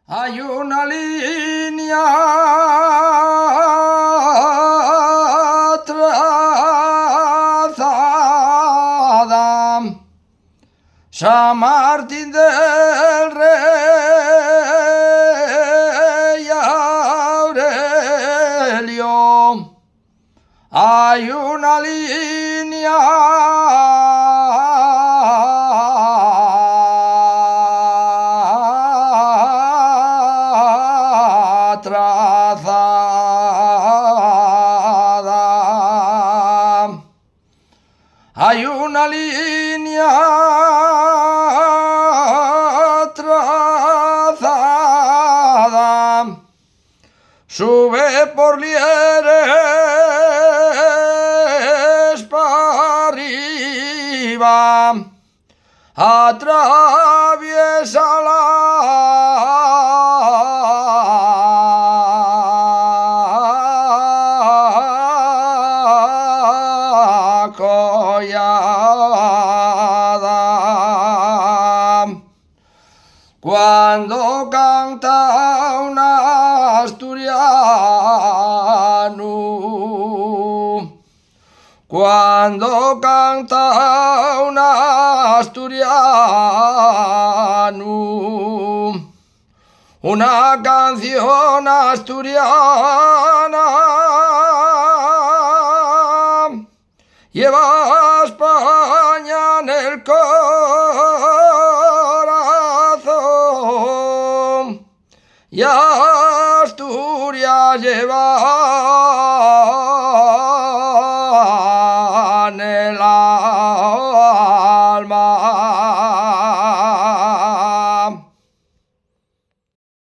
Hay una línea trazada, San Martín del Rey Aurelio. Hay una línea trazada. Hay una línea trazada. Sube por Lieres para arriba, atraviesa la collada. Cuando canta un asturiano, cuando canta un asturiano, una canción asturiana, lleva a España en el corazón y Asturias lleva